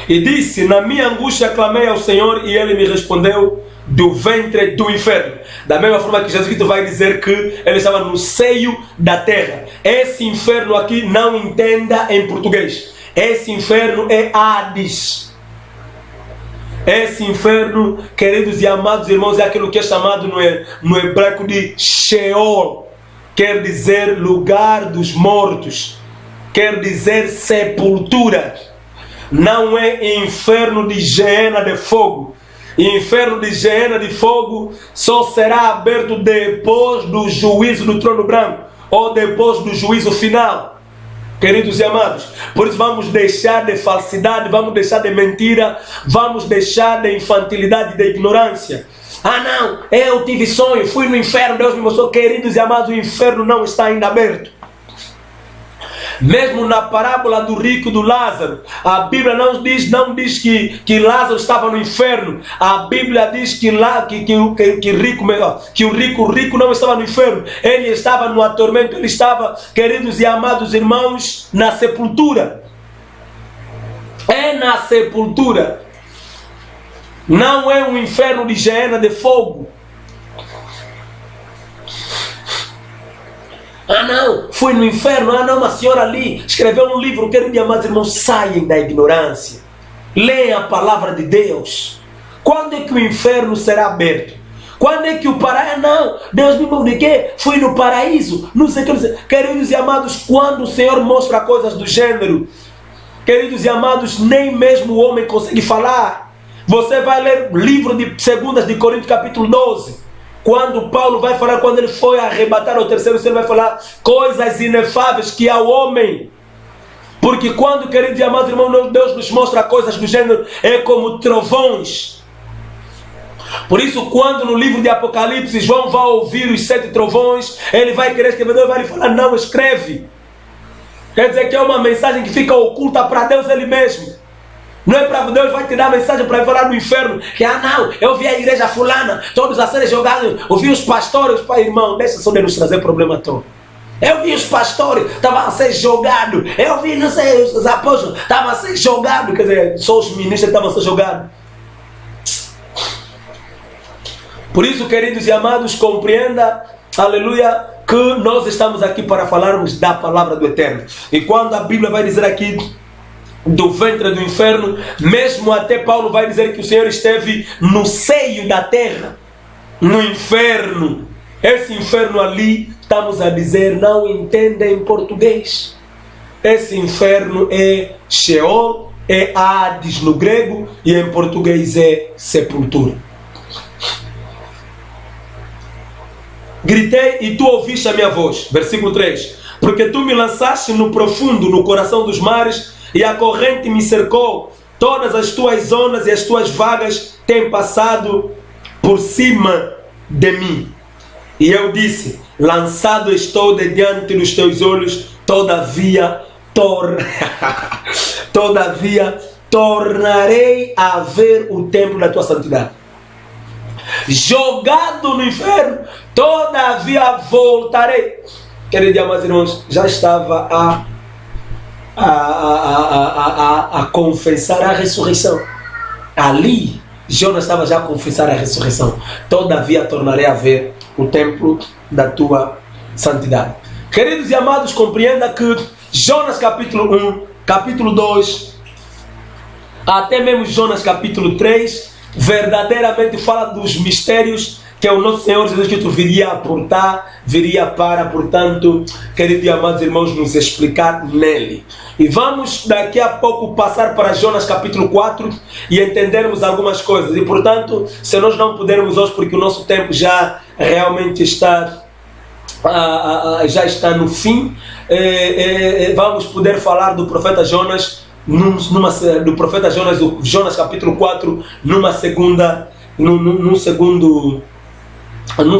E disse: na minha angústia clamei ao Senhor, e Ele me respondeu do ventre do inferno. Da mesma forma que Jesus Cristo vai dizer que Ele estava no seio da terra. Esse inferno aqui, não entenda em português. Esse inferno é Hades. Esse inferno, queridos e amados irmãos, é aquilo que é chamado no hebraico de Sheol. Quer dizer lugar dos mortos. Quer dizer sepultura. Não é inferno de Geena de fogo. Inferno de Geena de fogo só será aberto depois do juízo do trono branco, ou depois do juízo final. Queridos e amados, por isso vamos deixar de falsidade, vamos deixar de mentira, vamos deixar de infantilidade e de ignorância. Ah não, eu tive sonho, fui no inferno, Deus me mostrou. Queridos e amados, o inferno não está ainda aberto. Mesmo na parábola do rico e do Lázaro, a Bíblia não diz que Lázaro estava no inferno. A Bíblia diz que o rico não estava no inferno. Ele estava no atormento, ele estava, queridos e amados irmãos, na sepultura. É na sepultura. Não é um inferno de Geena de fogo. Ah não, fui no inferno. Ah não, uma senhora ali escreveu um livro. Queridos e amados irmãos, saiam da ignorância. Leiam a palavra de Deus. Quando é que o inferno será aberto? Quando é que o paraíso? Não, Deus me comuniquei, fui no paraíso. Não sei o que, não sei. Queridos e amados, quando o Senhor mostra coisas do gênero, queridos e amados, nem mesmo o homem consegue falar. Você vai ler o livro de 2 de Coríntios capítulo 12. Quando Paulo vai falar, quando ele foi arrebatar ao terceiro céu, vai falar coisas inefáveis que ao homem. Porque quando, queridos e amados irmãos, Deus nos mostra coisas do gênero, é como trovões. Por isso, quando no livro de Apocalipse, João vai ouvir os 7 trovões, ele vai querer escrever, Deus vai lhe falar, não escreve. Quer dizer que é uma mensagem que fica oculta para Deus Ele mesmo. Não é para Deus, vai te dar mensagem para falar no inferno. Que não, eu vi a igreja fulana, todos a serem jogados. Eu vi os pastores, pai irmão, deixa só de nos trazer problema todo. Eu vi os pastores, estavam a ser jogados. Eu vi, não sei, os apóstolos, estavam a ser jogados. Quer dizer, só os ministros estavam a ser jogados. Por isso, queridos e amados, compreenda, aleluia, que nós estamos aqui para falarmos da palavra do Eterno. E quando a Bíblia vai dizer aqui do ventre do inferno, mesmo até Paulo vai dizer que o Senhor esteve no seio da terra, no inferno. Esse inferno ali, estamos a dizer, não entenda em português. Esse inferno é Sheol, é Hades no grego, e em português é sepultura. Gritei e tu ouviste a minha voz. Versículo 3. Porque tu me lançaste no profundo, no coração dos mares, e a corrente me cercou. todas as tuas zonas e as tuas vagas têm passado por cima de mim. E eu disse: lançado estou de diante dos teus olhos, todavia tornarei a ver o templo da tua santidade. Jogado no inferno, todavia voltarei. Queridos amados irmãos, já estava a confessar a ressurreição. Ali, Jonas estava já a confessar a ressurreição. Todavia tornarei a ver o templo da tua santidade. Queridos e amados, compreenda que Jonas capítulo 1, capítulo 2, até mesmo Jonas capítulo 3, verdadeiramente fala dos mistérios que o nosso Senhor Jesus Cristo viria a aportar, viria para, portanto, queridos e amados irmãos, nos explicar nele. E vamos daqui a pouco passar para Jonas capítulo 4 e entendermos algumas coisas. E portanto, se nós não pudermos hoje, porque o nosso tempo já realmente está no fim, vamos poder falar do profeta Jonas, do profeta Jonas, do Jonas capítulo 4, num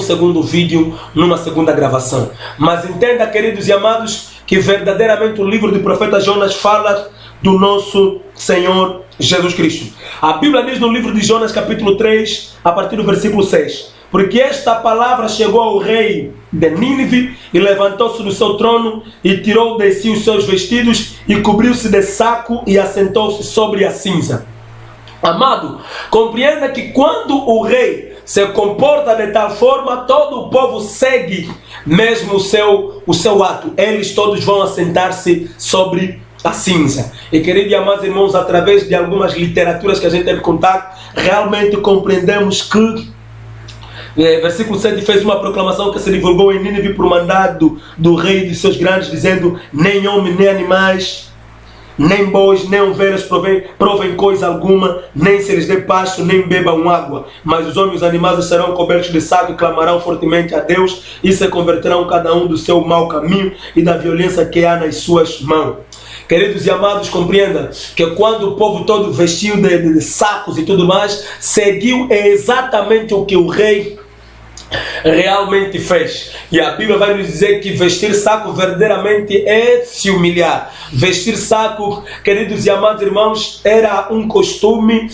segundo vídeo, numa segunda gravação. Mas entenda, queridos e amados, que verdadeiramente o livro do profeta Jonas fala do nosso Senhor Jesus Cristo. A Bíblia diz no livro de Jonas capítulo 3, a partir do versículo 6: porque esta palavra chegou ao rei de Nínive, e levantou-se do seu trono, e tirou de si os seus vestidos, e cobriu-se de saco, e assentou-se sobre a cinza. Amado, compreenda que quando o rei se comporta de tal forma, todo o povo segue mesmo o seu ato. Eles todos vão assentar-se sobre a cinza. E queridos e amados irmãos, através de algumas literaturas que a gente teve contato, realmente compreendemos que versículo 7 fez uma proclamação que se divulgou em Nínive por mandado do rei e de seus grandes, dizendo: nem homem, nem animais, nem bois, nem ovelhas provem coisa alguma, nem se lhes dê pasto, nem bebam água. Mas os homens e os animais serão cobertos de saco e clamarão fortemente a Deus, e se converterão cada um do seu mau caminho e da violência que há nas suas mãos. Queridos e amados, compreenda que quando o povo todo vestiu de sacos e tudo mais, seguiu exatamente o que o rei realmente fez. E a Bíblia vai nos dizer que vestir saco verdadeiramente é se humilhar. Vestir saco, queridos e amados irmãos, era um costume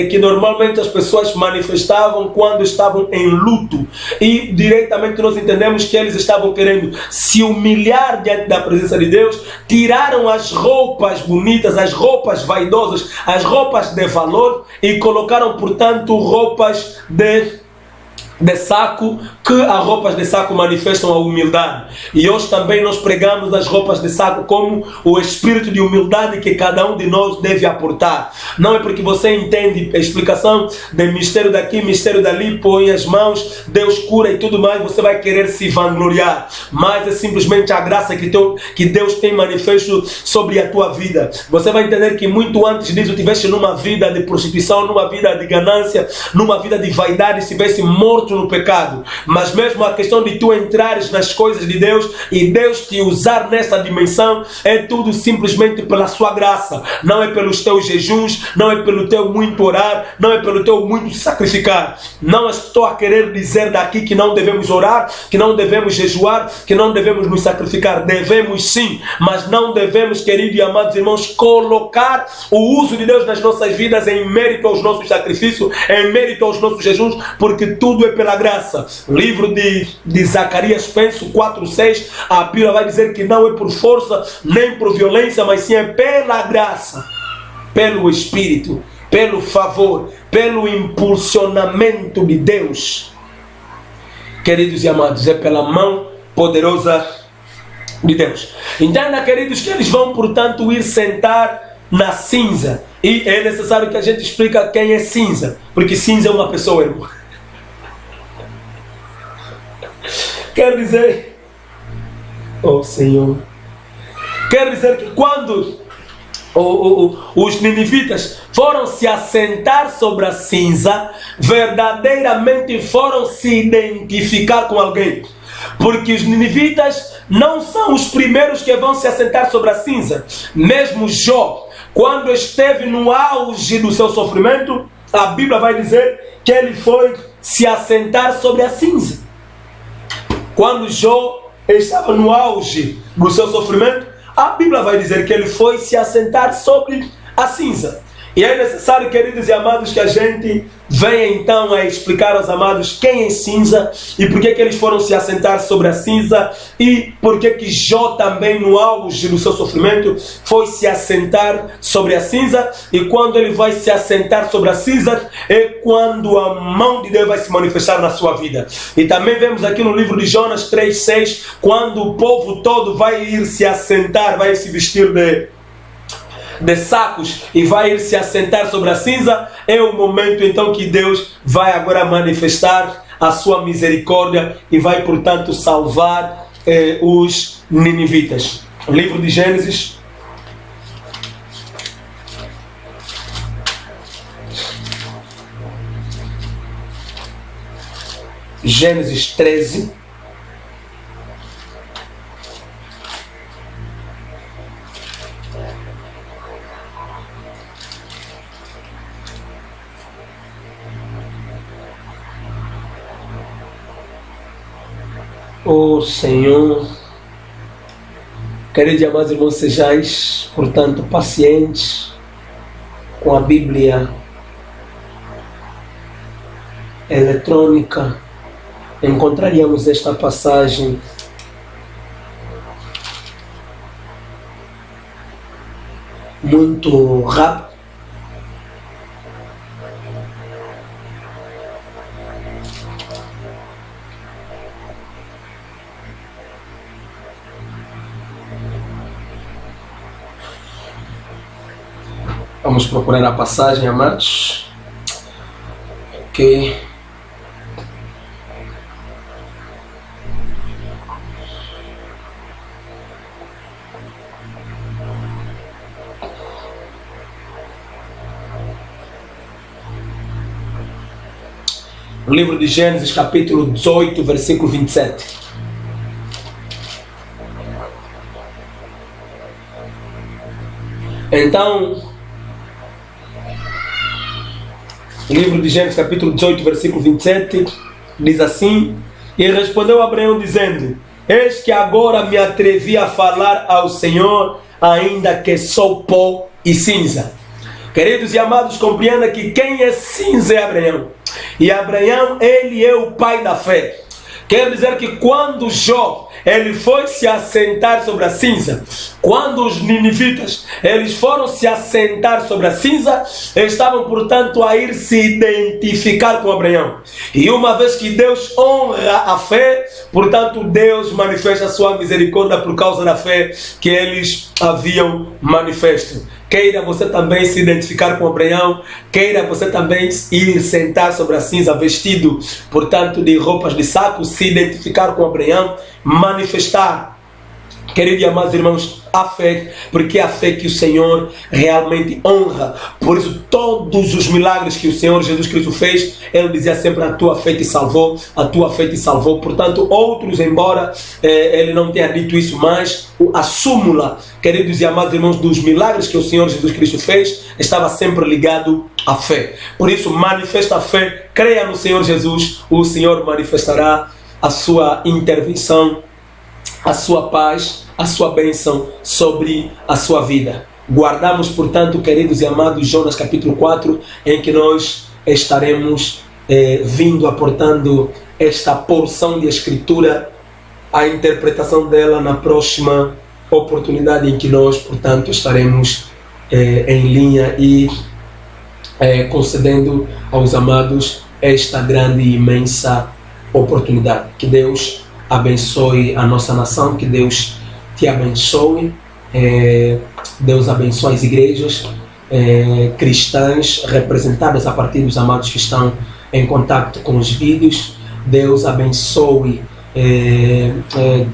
que normalmente as pessoas manifestavam quando estavam em luto. E diretamente nós entendemos que eles estavam querendo se humilhar diante da presença de Deus. Tiraram as roupas bonitas, as roupas vaidosas, as roupas de valor, e colocaram, portanto, roupas de saco, que as roupas de saco manifestam a humildade. E hoje também nós pregamos as roupas de saco como o espírito de humildade que cada um de nós deve aportar. Não é porque você entende a explicação de mistério daqui, mistério dali, põe as mãos, Deus cura e tudo mais, você vai querer se vangloriar. Mas é simplesmente a graça que Deus tem manifesto sobre a tua vida. Você vai entender que muito antes disso tivesse numa vida de prostituição, numa vida de ganância, numa vida de vaidade, estivesse morto no pecado. Mas mesmo a questão de tu entrares nas coisas de Deus e Deus te usar nessa dimensão, é tudo simplesmente pela sua graça. Não é pelos teus jejuns, não é pelo teu muito orar, não é pelo teu muito sacrificar. Não estou a querer dizer daqui que não devemos orar, que não devemos jejuar, que não devemos nos sacrificar. Devemos sim, mas não devemos, queridos e amados irmãos, colocar o uso de Deus nas nossas vidas em mérito aos nossos sacrifícios, em mérito aos nossos jejuns, porque tudo é pela graça. Livro de Zacarias, penso 4:6, a Bíblia vai dizer que não é por força nem por violência, mas sim é pela graça, pelo Espírito, pelo favor, pelo impulsionamento de Deus. Queridos e amados, é pela mão poderosa de Deus. Entenda, queridos, que eles vão, portanto, ir sentar na cinza. E é necessário que a gente explique quem é cinza, porque cinza é uma pessoa, irmão. Quer dizer, oh Senhor, quer dizer que quando os ninivitas foram se assentar sobre a cinza, verdadeiramente foram se identificar com alguém. Porque os ninivitas não são os primeiros que vão se assentar sobre a cinza. Mesmo Jó, quando esteve no auge do seu sofrimento, a Bíblia vai dizer que ele foi se assentar sobre a cinza. Quando Jó estava no auge do seu sofrimento, a Bíblia vai dizer que ele foi se assentar sobre a cinza. E é necessário, queridos e amados, que a gente venha então a explicar aos amados quem é cinza e por que eles foram se assentar sobre a cinza e por que Jó também no auge do seu sofrimento foi se assentar sobre a cinza. E quando ele vai se assentar sobre a cinza é quando a mão de Deus vai se manifestar na sua vida. E também vemos aqui no livro de Jonas 3:6, quando o povo todo vai ir se assentar, vai se vestir de sacos e vai ir se assentar sobre a cinza, é o momento então que Deus vai agora manifestar a sua misericórdia e vai, portanto, salvar os ninivitas. O livro de Gênesis, Gênesis 13, oh Senhor, queridos e amados irmãos, sejais, portanto, pacientes com a Bíblia eletrônica. Encontraríamos esta passagem muito rápido. Vamos procurar a passagem, amados. Ok. No livro de Gênesis, capítulo 18, versículo 27. Então, o livro de Gênesis, capítulo 18, versículo 27, diz assim: E respondeu Abraão dizendo: Eis que agora me atrevi a falar ao Senhor, ainda que sou pó e cinza. Queridos e amados, compreenda que quem é cinza é Abraão. E Abraão, ele é o pai da fé. Quer dizer que quando Jó ele foi se assentar sobre a cinza, quando os ninivitas eles foram se assentar sobre a cinza, estavam, portanto, a ir se identificar com Abraão. E uma vez que Deus honra a fé, portanto, Deus manifesta a sua misericórdia por causa da fé que eles haviam manifesto. Queira você também se identificar com Abraão, queira você também ir sentar sobre a cinza vestido, portanto, de roupas de saco, se identificar com Abraão, manifestar, queridos e amados irmãos, a fé, porque é a fé que o Senhor realmente honra. Por isso, todos os milagres que o Senhor Jesus Cristo fez, Ele dizia sempre: a tua fé te salvou, a tua fé te salvou. Portanto, outros, embora Ele não tenha dito isso, mas a súmula, queridos e amados irmãos, dos milagres que o Senhor Jesus Cristo fez, estava sempre ligado à fé. Por isso, manifesta a fé, creia no Senhor Jesus, o Senhor manifestará a sua intervenção, a sua paz, a sua bênção sobre a sua vida. Guardamos, portanto, queridos e amados, Jonas capítulo 4, em que nós estaremos vindo aportando esta porção de escritura, a interpretação dela na próxima oportunidade em que nós, portanto, estaremos em linha e concedendo aos amados esta grande e imensa oportunidade. Que Deus abençoe a nossa nação, que Deus te abençoe, Deus abençoe as igrejas cristãs representadas a partir dos amados que estão em contato com os vídeos. Deus abençoe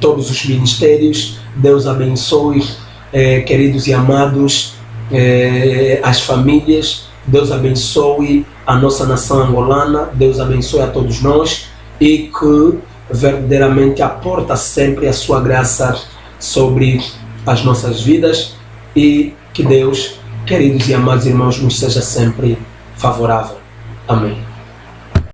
todos os ministérios. Deus abençoe, queridos e amados, as famílias. Deus abençoe a nossa nação angolana. Deus abençoe a todos nós e que verdadeiramente aporta sempre a sua graça sobre as nossas vidas, e que Deus queridos e amados irmãos, nos seja sempre favorável. Amém.